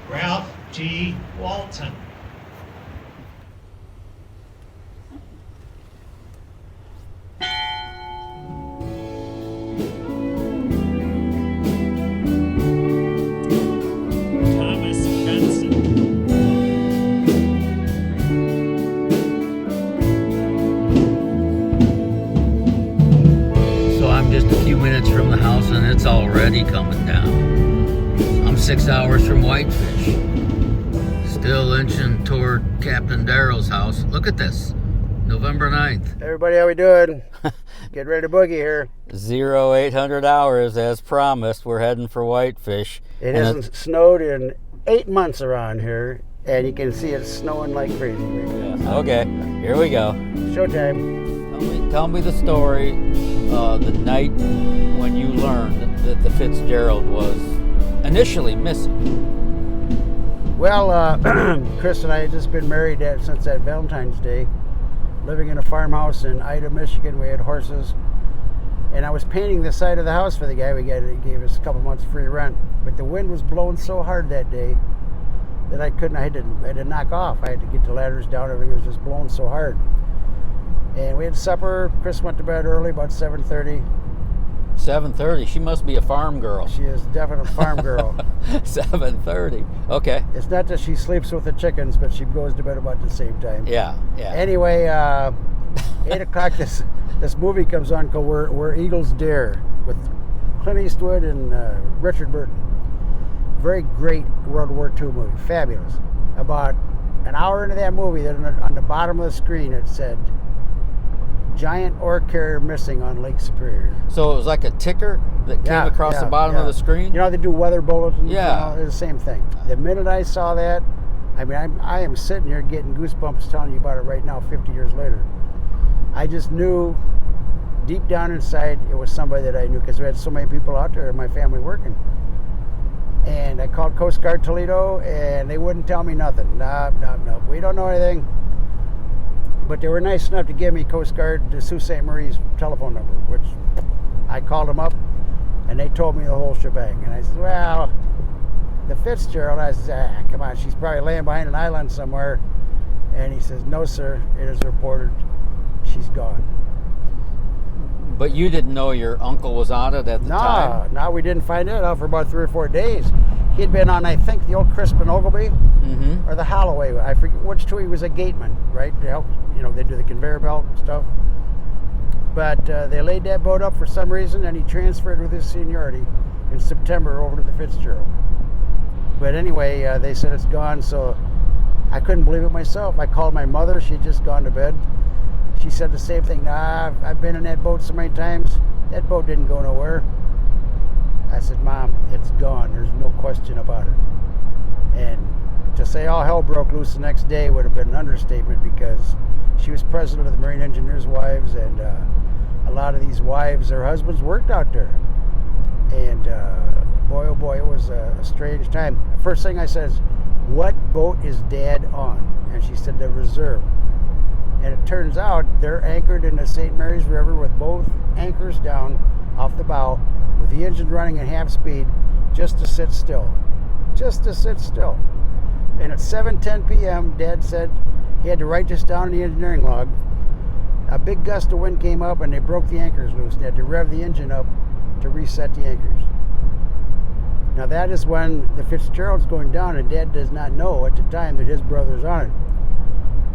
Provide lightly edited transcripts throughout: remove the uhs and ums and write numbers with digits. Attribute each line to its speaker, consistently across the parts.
Speaker 1: Ralph G. Walton. Thomas Benson.
Speaker 2: So I'm just a few minutes from the house and it's already coming down. I'm 6 hours from Whitefish. Still inching toward Captain Darrell's house. Look at this. November 9th.
Speaker 3: Everybody, how we doing? Get ready to boogie here.
Speaker 2: 0800 hours as promised. We're heading for Whitefish.
Speaker 3: It hasn't snowed in 8 months around here, and you can see it snowing like crazy right now.
Speaker 2: Yeah. Okay, here we go.
Speaker 3: Showtime.
Speaker 2: Tell me the story, the night when you learned that the Fitzgerald was initially missing.
Speaker 3: Well, Chris and I had just been married since that Valentine's Day, living in a farmhouse in Ida, Michigan. We had horses, and I was painting the side of the house for the guy. He gave us a couple months free rent, but the wind was blowing so hard that day that I had to knock off. I had to get the ladders down. Everything was just blowing so hard. And we had supper. Chris went to bed early, about 7:30.
Speaker 2: 7:30. She must be a farm girl.
Speaker 3: She is definitely a farm girl.
Speaker 2: 7:30. Okay.
Speaker 3: It's not that she sleeps with the chickens, but she goes to bed about the same time.
Speaker 2: Yeah.
Speaker 3: Anyway, 8 o'clock, this movie comes on called Where Eagles Dare with Clint Eastwood and Richard Burton. Very great World War II movie. Fabulous. About an hour into that movie, then on the bottom of the screen it said, "Giant ore carrier missing on Lake Superior."
Speaker 2: So it was like a ticker that came across the bottom of the screen?
Speaker 3: You know, they do weather bulletins.
Speaker 2: Yeah.
Speaker 3: You know, it's the same thing. The minute I saw that, I mean, I am sitting here getting goosebumps telling you about it right now, 50 years later. I just knew deep down inside it was somebody that I knew, because we had so many people out there in my family working. And I called Coast Guard Toledo, and they wouldn't tell me nothing. No, we don't know anything. But they were nice enough to give me Coast Guard de Sault Ste. Marie's telephone number, which I called them up, and they told me the whole shebang. And I said, well, the Fitzgerald, I said, come on, she's probably laying behind an island somewhere. And he says, no, sir, it is reported she's gone.
Speaker 2: But you didn't know your uncle was on it at the time?
Speaker 3: No, we didn't find it out for about 3 or 4 days. He'd been on, I think, the old Crispin Ogilvy or the Holloway. I forget which two. He was a gateman, right? To help, they do the conveyor belt stuff. But they laid that boat up for some reason, and he transferred with his seniority in September over to the Fitzgerald. But anyway, they said it's gone, so I couldn't believe it myself. I called my mother. She'd just gone to bed. She said the same thing. Nah, I've been in that boat so many times. That boat didn't go nowhere. I said, Mom, it's gone. There's no question about it. And to say all hell broke loose the next day would have been an understatement, because she was president of the Marine Engineers' Wives, and a lot of these wives, their husbands worked out there. And boy, oh boy, it was a strange time. First thing I said is, what boat is Dad on? And she said, the Reserve. And it turns out they're anchored in the St. Mary's River with both anchors down off the bow, with the engine running at half speed, just to sit still. Just to sit still. And at 7:10 p.m., Dad said he had to write this down in the engineering log. A big gust of wind came up and they broke the anchors loose. They had to rev the engine up to reset the anchors. Now that is when the Fitzgerald's going down, and Dad does not know at the time that his brother's on it.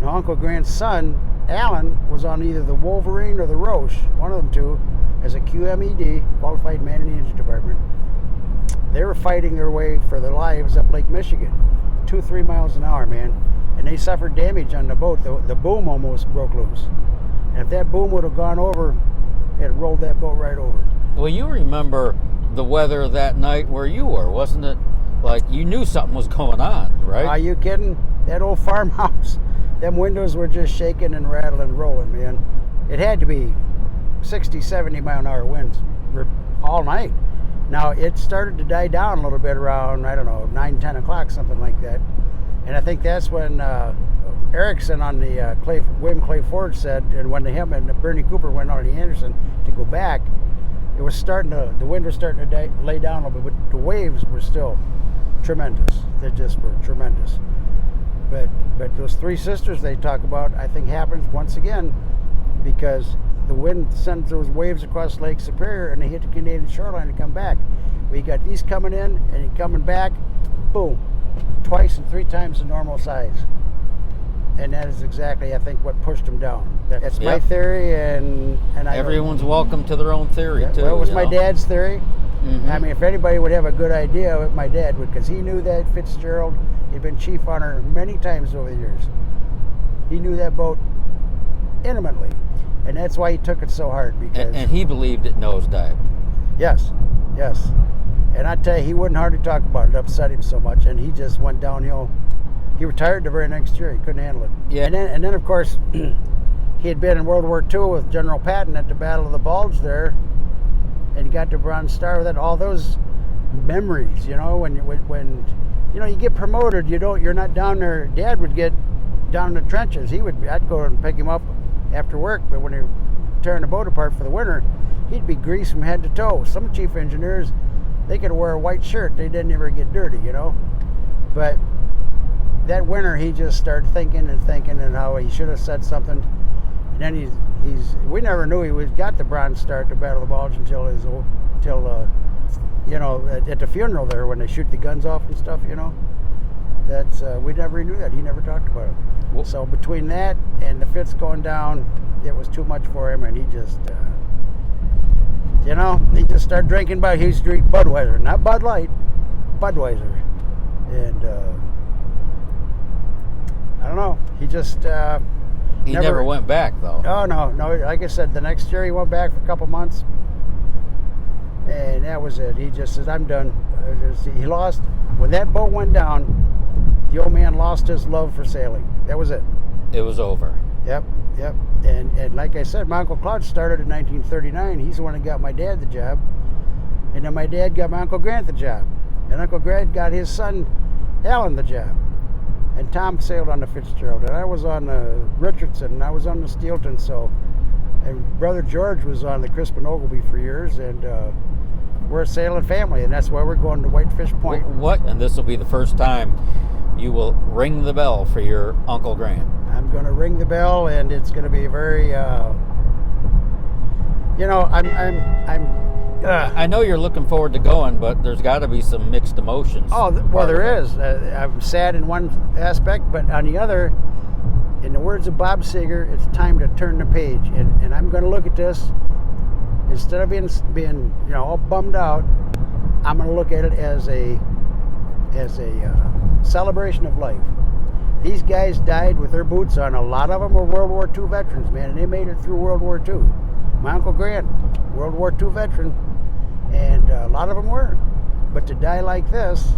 Speaker 3: Now Uncle Grant's son, Alan, was on either the Wolverine or the Roche, one of them two, as a QMED, qualified man in the engine department. They were fighting their way for their lives up Lake Michigan, 2-3 miles an hour, man. And they suffered damage on the boat. The boom almost broke loose. And if that boom would have gone over, it rolled that boat right over.
Speaker 2: Well, you remember the weather that night where you were, wasn't it? Like, you knew something was going on, right?
Speaker 3: Are you kidding? That old farmhouse, them windows were just shaking and rattling and rolling, man. It had to be 60, 70 mile an hour winds all night. Now, it started to die down a little bit around, 9, 10 o'clock, something like that. And I think that's when Erickson on the William Clay Ford said, and when him and Bernie Cooper went on to Anderson to go back, it was the wind was starting to lay down a little bit, but the waves were still tremendous. They just were tremendous. But those three sisters they talk about, I think happens once again because the wind sends those waves across Lake Superior and they hit the Canadian shoreline and come back. We got these coming in and coming back, boom, twice and three times the normal size. And that is exactly, I think, what pushed them down. That's my theory, and
Speaker 2: everyone's welcome to their own theory too.
Speaker 3: Well, it was my dad's theory.
Speaker 2: Mm-hmm.
Speaker 3: I mean, if anybody would have a good idea, my dad would, because he knew that Fitzgerald. He'd been chief on her many times over the years. He knew that boat intimately, and that's why he took it so hard. Because
Speaker 2: and he believed it nosedived.
Speaker 3: Yes. And I tell you, he wouldn't hardly talk about it. It upset him so much, and he just went downhill. He retired the very next year. He couldn't handle it.
Speaker 2: Yeah.
Speaker 3: And then of course, he had been in World War II with General Patton at the Battle of the Bulge there, and he got the Bronze Star with that. All those memories, when you get promoted, you're not down there. Dad would get down in the trenches. I'd go and pick him up after work, but when he were tearing the boat apart for the winter, he'd be greased from head to toe. Some chief engineers, they could wear a white shirt. They didn't ever get dirty, But that winter, he just started thinking and how he should have said something. And then we never knew he got the Bronze Star at the Battle of the Bulge until at the funeral there when they shoot the guns off and stuff, That's we never knew that. He never talked about it.
Speaker 2: Well,
Speaker 3: so between that and the Fitz going down, it was too much for him, and he just, he just started drinking. He used to drink Budweiser, not Bud Light, Budweiser, and I don't know. He just
Speaker 2: he never went back though.
Speaker 3: Oh no. Like I said, the next year he went back for a couple months, and that was it. He just says, "I'm done." He lost when that boat went down. The old man lost his love for sailing. That was it.
Speaker 2: It was over.
Speaker 3: Yep. And like I said, my Uncle Claude started in 1939. He's the one that got my dad the job. And then my dad got my Uncle Grant the job. And Uncle Grant got his son, Alan, the job. And Tom sailed on the Fitzgerald. And I was on the Richardson, and I was on the Steelton. And Brother George was on the Crispin Ogilvy for years. And we're a sailing family. And that's why we're going to Whitefish Point.
Speaker 2: What? And this will be the first time you will ring the bell for your Uncle Grant.
Speaker 3: I'm going to ring the bell, and it's going to be very,
Speaker 2: I know you're looking forward to going, but there's got to be some mixed emotions.
Speaker 3: Oh, well, there is. I'm sad in one aspect, but on the other, in the words of Bob Seger, it's time to turn the page. And I'm going to look at this, instead of being all bummed out, I'm going to look at it as a celebration of life. These guys died with their boots on. A lot of them were World War II veterans, man, and they made it through World War II. My Uncle Grant, World War II veteran, and a lot of them were. But to die like this,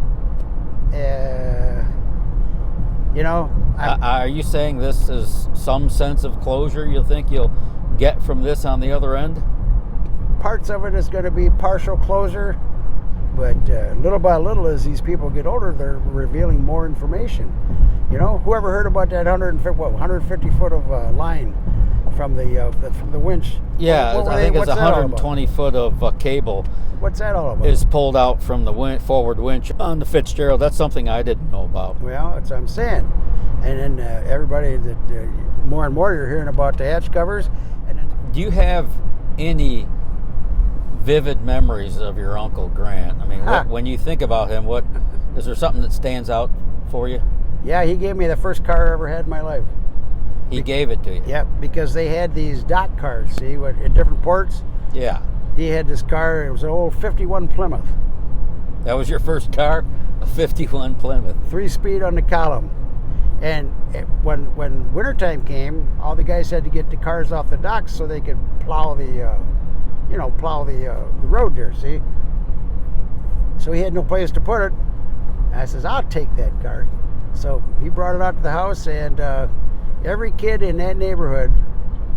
Speaker 2: are you saying this is some sense of closure you think you'll get from this on the other end?
Speaker 3: Parts of it is going to be partial closure, but little by little, as these people get older, they're revealing more information. Whoever heard about that 150 foot of line from the winch?
Speaker 2: Yeah, I think it's 120 foot of cable.
Speaker 3: What's that all about?
Speaker 2: Is pulled out from the forward winch on the Fitzgerald. That's something I didn't know about.
Speaker 3: Well, that's what I'm saying. And then everybody that more and more you're hearing about the hatch covers. And then,
Speaker 2: do you have any vivid memories of your Uncle Grant? I mean, when you think about him, is there something that stands out for you?
Speaker 3: Yeah, he gave me the first car I ever had in my life.
Speaker 2: He gave it to you?
Speaker 3: Yep, because they had these dock cars, see, at different ports.
Speaker 2: Yeah.
Speaker 3: He had this car, it was an old 51 Plymouth.
Speaker 2: That was your first car? A 51 Plymouth.
Speaker 3: 3-speed on the column. And when wintertime came, all the guys had to get the cars off the docks so they could plow the road there, see? So he had no place to put it. And I says, I'll take that car. So he brought it out to the house, and every kid in that neighborhood,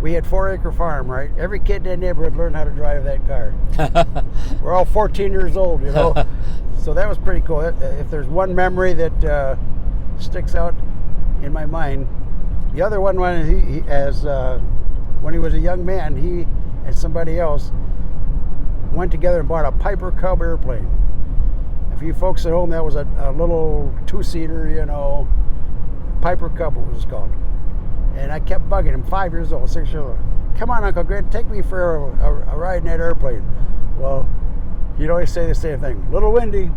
Speaker 3: we had 4-acre farm, right? Every kid in that neighborhood learned how to drive that car. We're all 14 years old, So that was pretty cool. If there's one memory that sticks out in my mind, the other one was when he was a young man, he and somebody else went together and bought a Piper Cub airplane. For you folks at home, that was a little two-seater, you know, Piper Cub, it was called. And I kept bugging him, 5 years old, 6 years old. Come on, Uncle Grant, take me for a ride in that airplane. Well, he'd always say the same thing. Little windy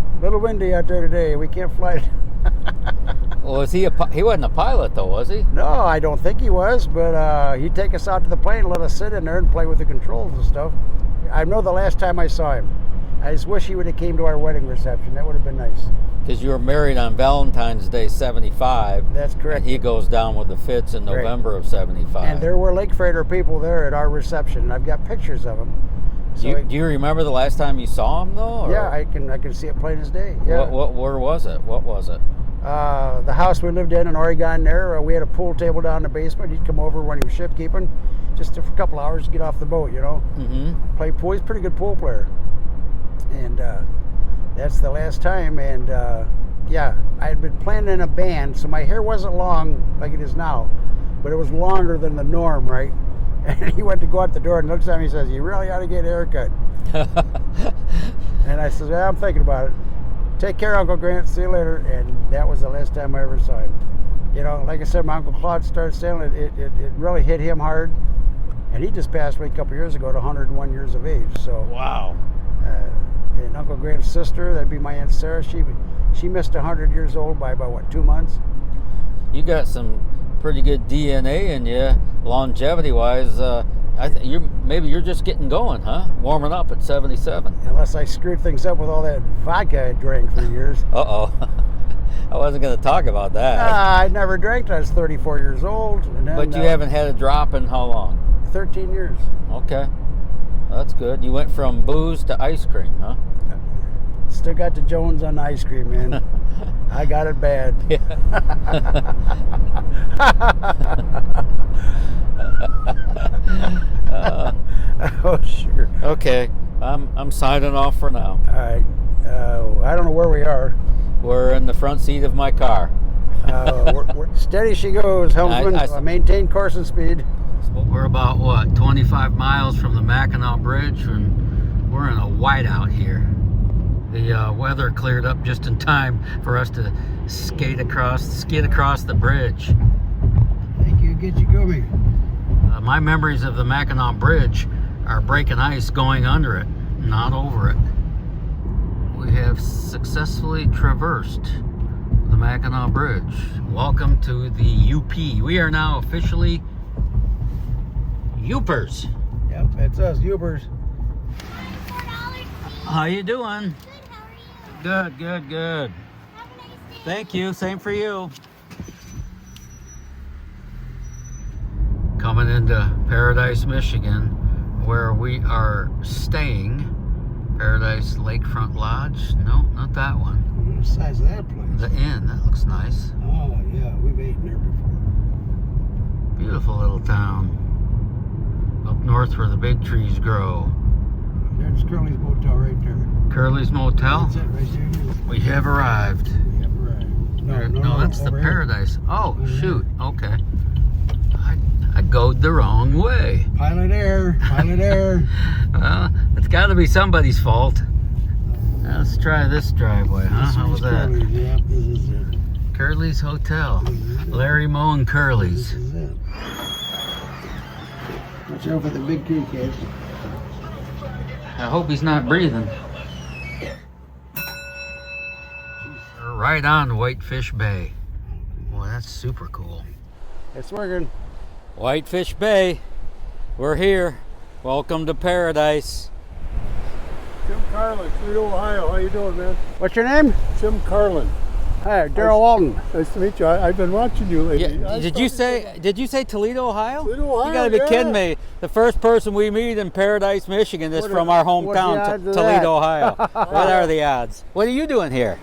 Speaker 3: out there today. We can't fly it.
Speaker 2: Well, he wasn't a pilot though, was he?
Speaker 3: No, I don't think he was, but he'd take us out to the plane and let us sit in there and play with the controls and stuff. I know the last time I saw him. I just wish he would have came to our wedding reception. That would have been nice.
Speaker 2: Because you were married on Valentine's Day, 75.
Speaker 3: That's correct.
Speaker 2: And he goes down with the Fitz in November of 75.
Speaker 3: And there were Lake Freighter people there at our reception. I've got pictures of them. So
Speaker 2: do you remember the last time you saw him though? Or?
Speaker 3: Yeah, I can see it plain as day. Yeah.
Speaker 2: Where was it? What was it?
Speaker 3: The house we lived in Oregon there, we had a pool table down in the basement. He'd come over when he was ship keeping, just for a couple hours to get off the boat, you know.
Speaker 2: Mm-hmm.
Speaker 3: Play pool. He's a pretty good pool player. And that's the last time. And yeah, I had been playing in a band, so my hair wasn't long like it is now, but it was longer than the norm, right? And he went to go out the door and looks at me and says, "You really ought to get a haircut." And I said, "Yeah, I'm thinking about it. Take care, Uncle Grant. See you later." And that was the last time I ever saw him. You know, like I said, my Uncle Claude started sailing. It really hit him hard. And he just passed away a couple years ago at 101 years of age. So
Speaker 2: Wow.
Speaker 3: And Uncle Grant's sister, that'd be my Aunt Sarah, she missed 100 years old by about, what, 2 months?
Speaker 2: You got some pretty good DNA in you, longevity-wise. Maybe you're just getting going, huh? Warming up at 77.
Speaker 3: Unless I screwed things up with all that vodka I drank for years.
Speaker 2: Uh-oh. I wasn't going to talk about that.
Speaker 3: I never drank till I was 34 years old. And then,
Speaker 2: But you haven't had a drop in how long?
Speaker 3: 13 years.
Speaker 2: Okay. That's good. You went from booze to ice cream, huh?
Speaker 3: Still got the Jones on the ice cream, man. I got it bad.
Speaker 2: Yeah.
Speaker 3: Oh, sure.
Speaker 2: Okay. I'm signing off for now.
Speaker 3: All right. I don't know where we are.
Speaker 2: We're in the front seat of my car.
Speaker 3: Steady she goes, helmsman. Maintain course and speed.
Speaker 2: We're about, what, 25 miles from the Mackinac Bridge, and we're in a whiteout here. The weather cleared up just in time for us to skid across the bridge.
Speaker 3: Thank you. Get you going.
Speaker 2: My memories of the Mackinac Bridge are breaking ice going under it, not over it. We have successfully traversed the Mackinac Bridge. Welcome to the UP. We are now officially Upers.
Speaker 3: Yep, it's us, Ubers.
Speaker 2: How you doing?
Speaker 4: Good, how are you?
Speaker 2: Good.
Speaker 4: Have a nice day.
Speaker 2: Thank you. Same for you. Coming into Paradise, Michigan, where we are staying. Paradise Lakefront Lodge. No, not that one.
Speaker 3: What the size of that place?
Speaker 2: The inn. That looks nice.
Speaker 3: Oh, yeah, we've eaten there before.
Speaker 2: Beautiful little town. Up north where the big trees grow.
Speaker 3: There's Curly's Motel right there.
Speaker 2: Curly's Motel.
Speaker 3: That's it right there.
Speaker 2: We have arrived.
Speaker 3: Yep, right.
Speaker 2: No, that's the
Speaker 3: over here.
Speaker 2: Paradise. Oh,
Speaker 3: Over here.
Speaker 2: shoot. Okay. I goed the wrong way.
Speaker 3: Pilot air.
Speaker 2: Well, it's got to be somebody's fault. Let's try this driveway, huh?
Speaker 3: This
Speaker 2: How was
Speaker 3: one's
Speaker 2: that?
Speaker 3: Curly's. Yep, this is it.
Speaker 2: Curly's Hotel. Larry Moe and
Speaker 3: This
Speaker 2: Curly's.
Speaker 3: is it. Watch out for the big tree cats.
Speaker 2: I hope he's not breathing. We're right on Whitefish Bay. Boy, that's super cool.
Speaker 3: It's working.
Speaker 2: Whitefish Bay. We're here. Welcome to Paradise.
Speaker 5: Jim Carlin, Toledo, Ohio. How you doing, man?
Speaker 3: What's your name?
Speaker 5: Jim Carlin.
Speaker 3: Hi, Darrell Walton.
Speaker 5: Nice to meet you. I've been watching you lately.
Speaker 2: Yeah, did you say Toledo, Ohio?
Speaker 5: Toledo, Ohio,
Speaker 2: You gotta be
Speaker 5: yeah.
Speaker 2: kidding me. The first person we meet in Paradise, Michigan is
Speaker 3: What
Speaker 2: from
Speaker 3: are-
Speaker 2: our
Speaker 3: what's the
Speaker 2: hometown,
Speaker 3: odds of
Speaker 2: Toledo,
Speaker 3: that?
Speaker 2: Ohio. What are the odds? What are you doing here?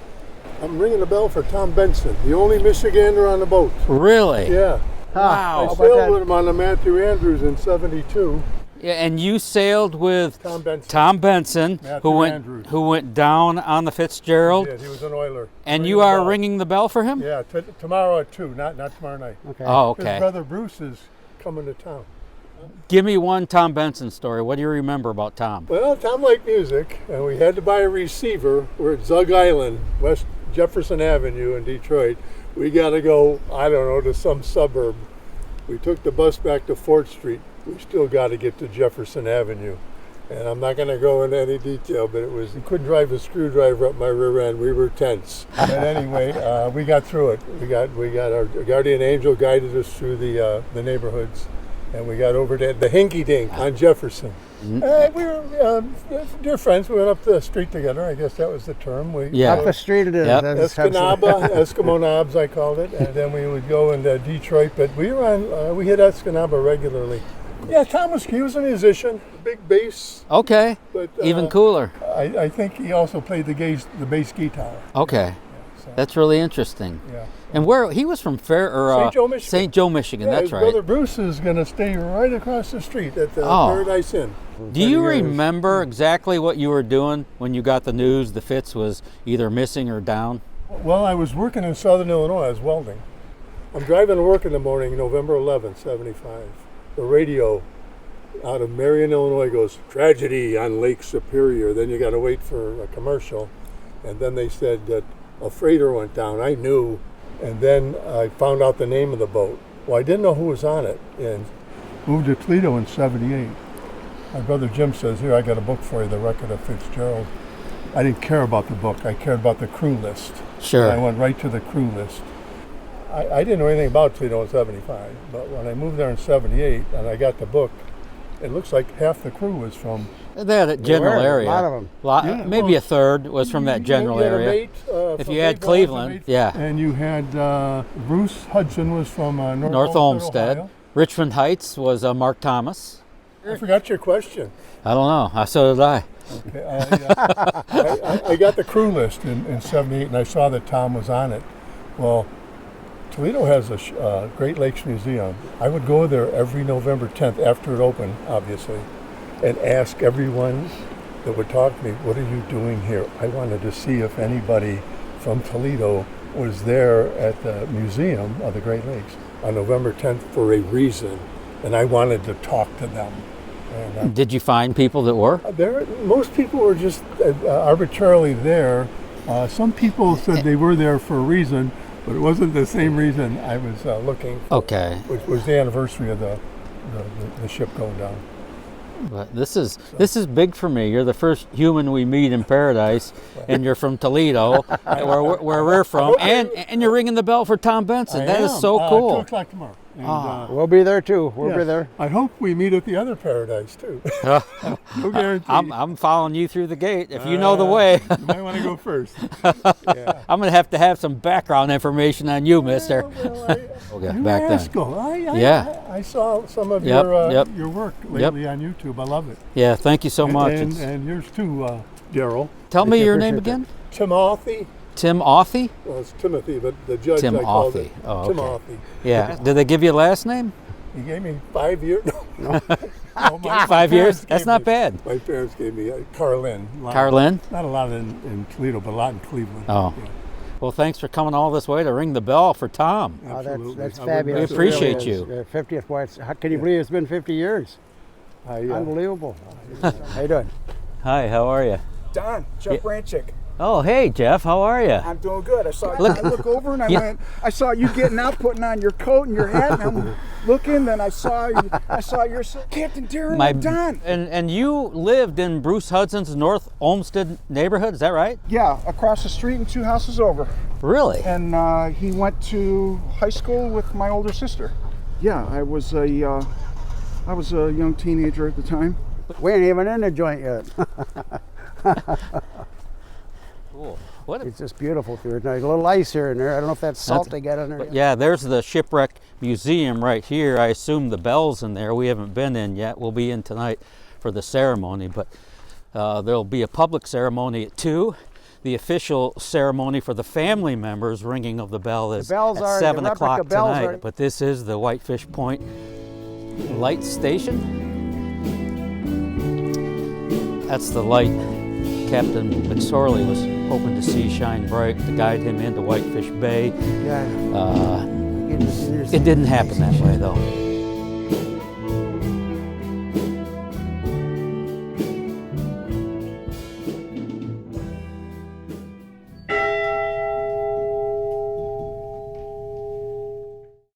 Speaker 5: I'm ringing the bell for Tom Benson, the only Michigander on the boat.
Speaker 2: Really?
Speaker 5: Yeah.
Speaker 2: Wow.
Speaker 5: I
Speaker 3: How about
Speaker 5: sailed
Speaker 3: that?
Speaker 5: with him on the Matthew Andrews in '72.
Speaker 2: Yeah, and you sailed with
Speaker 5: Tom Benson.
Speaker 2: Matthew
Speaker 5: Andrews.
Speaker 2: who went down on the Fitzgerald,
Speaker 5: He was an oiler.
Speaker 2: and
Speaker 5: Ringing
Speaker 2: you
Speaker 5: the
Speaker 2: are
Speaker 5: bell.
Speaker 2: ringing the bell for him?
Speaker 5: Yeah, tomorrow at 2, not tomorrow night.
Speaker 3: Okay.
Speaker 2: Oh,
Speaker 5: His
Speaker 2: okay.
Speaker 5: brother Bruce is coming to town.
Speaker 2: Give me one Tom Benson story. What do you remember about Tom?
Speaker 5: Well, Tom liked music, and we had to buy a receiver. We're at Zug Island, West Jefferson Avenue in Detroit. We got to go, I don't know, to some suburb. We took the bus back to 4th Street. We still got to get to Jefferson Avenue. And I'm not going to go into any detail, but you couldn't drive a screwdriver up my rear end. We were tense. But anyway, we got through it. We got our guardian angel guided us through the neighborhoods. And we got over to the Hinky Dink on Jefferson. We were dear friends. We went up the street together. I guess that was the term.
Speaker 3: Up the street it is.
Speaker 2: Yep.
Speaker 5: Escanaba, Eskimo Knobs, I called it. And then we would go into Detroit. But we hit Escanaba regularly. Yeah, he was a musician, big bass.
Speaker 2: Okay,
Speaker 5: But
Speaker 2: even cooler.
Speaker 5: I think he also played the bass guitar.
Speaker 2: Okay,
Speaker 5: So,
Speaker 2: that's really interesting.
Speaker 5: yeah.
Speaker 2: And where he was from
Speaker 5: St. Joe, Michigan.
Speaker 2: St. Joe, Michigan.
Speaker 5: Yeah,
Speaker 2: That's
Speaker 5: his
Speaker 2: right.
Speaker 5: brother Bruce is going to stay right across the street at the
Speaker 2: Oh.
Speaker 5: Paradise Inn.
Speaker 2: Do you
Speaker 5: 30 years.
Speaker 2: remember exactly what you were doing when you got the news the Fitz was either missing or down?
Speaker 5: Well, I was working in Southern Illinois. I was welding. I'm driving to work in the morning, November 11th, 75. The radio out of Marion, Illinois goes, tragedy on Lake Superior. Then you got to wait for a commercial. And then they said that a freighter went down. I knew. And then I found out the name of the boat. Well, I didn't know who was on it. And moved to Toledo in 78. My brother Jim says, here, I got a book for you, The Record of Fitzgerald. I didn't care about the book. I cared about the crew list.
Speaker 2: Sure.
Speaker 5: I went right to the crew list. I didn't know anything about Toledo in 75, but when I moved there in 78 and I got the book, it looks like half the crew was from...
Speaker 2: That general
Speaker 3: were,
Speaker 2: area.
Speaker 3: a lot of 'em.
Speaker 5: Yeah,
Speaker 2: Maybe
Speaker 5: well,
Speaker 2: a third was from that general
Speaker 5: you had a
Speaker 2: area.
Speaker 5: mate,
Speaker 2: If
Speaker 5: from
Speaker 2: you had
Speaker 5: Mayflower,
Speaker 2: Cleveland,
Speaker 5: a mate,
Speaker 2: yeah.
Speaker 5: And you had Bruce Hudson was from
Speaker 2: North Olmsted.
Speaker 5: Ohio.
Speaker 2: Richmond Heights was Mark Thomas.
Speaker 5: I forgot your question.
Speaker 2: I don't know. So did I.
Speaker 5: Okay, I got the crew list in 78 and I saw that Tom was on it. Well, Toledo has a Great Lakes Museum. I would go there every November 10th after it opened, obviously, and ask everyone that would talk to me, what are you doing here? I wanted to see if anybody from Toledo was there at the Museum of the Great Lakes on November 10th for a reason, and I wanted to talk to them. And,
Speaker 2: Did you find people that were?
Speaker 5: most people were just arbitrarily there. Some people said they were there for a reason, but it wasn't the same reason I was looking for,
Speaker 2: Okay.
Speaker 5: which was the anniversary of the ship going down.
Speaker 2: But this is big for me. You're the first human we meet in paradise, and you're from Toledo, where we're from, and you're ringing the bell for Tom Benson. That is so
Speaker 5: 2
Speaker 2: cool.
Speaker 5: o'clock tomorrow. And,
Speaker 3: We'll be there too. We'll be
Speaker 5: yes,
Speaker 3: there.
Speaker 5: I hope we meet at the other paradise too. No guarantee.
Speaker 2: I'm following you through the gate if you know the way.
Speaker 5: You might want to go first.
Speaker 2: I'm gonna have to have some background information on you, Mister. Okay,
Speaker 5: You
Speaker 2: back
Speaker 5: ask,
Speaker 2: then.
Speaker 5: Yeah. I saw some of
Speaker 2: Yep,
Speaker 5: your work lately on YouTube. I love it.
Speaker 2: Yeah, thank you so much.
Speaker 5: And yours too, Darrell.
Speaker 2: Tell me your name
Speaker 3: appreciate
Speaker 2: again.
Speaker 5: Timothy.
Speaker 2: Tim Authy?
Speaker 5: Well, it's Timothy, but the judge
Speaker 2: Tim
Speaker 5: I called
Speaker 2: Authy.
Speaker 5: it
Speaker 2: Oh, okay.
Speaker 5: Timothy.
Speaker 2: Yeah. Did they give you a last name?
Speaker 5: He gave me 5 years. No. my
Speaker 2: 5 years?
Speaker 5: parents
Speaker 2: That's
Speaker 5: gave
Speaker 2: not
Speaker 5: me-
Speaker 2: bad.
Speaker 5: My parents gave me Carlin.
Speaker 2: Carlin?
Speaker 5: Not a lot in Toledo, but a lot in Cleveland.
Speaker 2: Oh.
Speaker 5: Yeah,
Speaker 2: Well, thanks for coming all this way to ring the bell for Tom.
Speaker 5: absolutely.
Speaker 3: That's
Speaker 5: I wouldn't
Speaker 3: fabulous.
Speaker 5: miss
Speaker 2: We
Speaker 5: it.
Speaker 2: appreciate
Speaker 3: It really is.
Speaker 2: you.
Speaker 3: 50th. How can you believe it's been 50 years? Unbelievable. How you doing?
Speaker 2: Hi, how are you?
Speaker 6: Don, Jeff Branchick.
Speaker 2: Oh, hey, Jeff, how are you?
Speaker 6: I'm doing good. I saw
Speaker 2: Look-
Speaker 6: I look over and I saw you getting out, putting on your coat and your hat, and I'm looking. Then I saw your Captain Darrell and Don.
Speaker 2: And you lived in Bruce Hudson's North Olmsted neighborhood, is that right?
Speaker 6: Yeah, across the street and 2 houses over.
Speaker 2: Really?
Speaker 6: And he went to high school with my older sister. Yeah, I was a young teenager at the time.
Speaker 3: We ain't even in the joint yet.
Speaker 2: Cool. What?
Speaker 3: It's just beautiful through it. There's a little ice here and there. I don't know if that's salt they got in there.
Speaker 2: But yeah, there's the Shipwreck Museum right here. I assume the bell's in there. We haven't been in yet. We'll be in tonight for the ceremony, but there'll be a public ceremony at 2. The official ceremony for the family members ringing of the bell is
Speaker 3: bells
Speaker 2: at
Speaker 3: are-
Speaker 2: 7
Speaker 3: the replica
Speaker 2: o'clock
Speaker 3: bells
Speaker 2: tonight.
Speaker 3: are-
Speaker 2: But this is the Whitefish Point Light Station. That's the light Captain McSorley was hoping to see shine bright to guide him into Whitefish Bay.
Speaker 3: Yeah.
Speaker 2: It didn't happen that way though.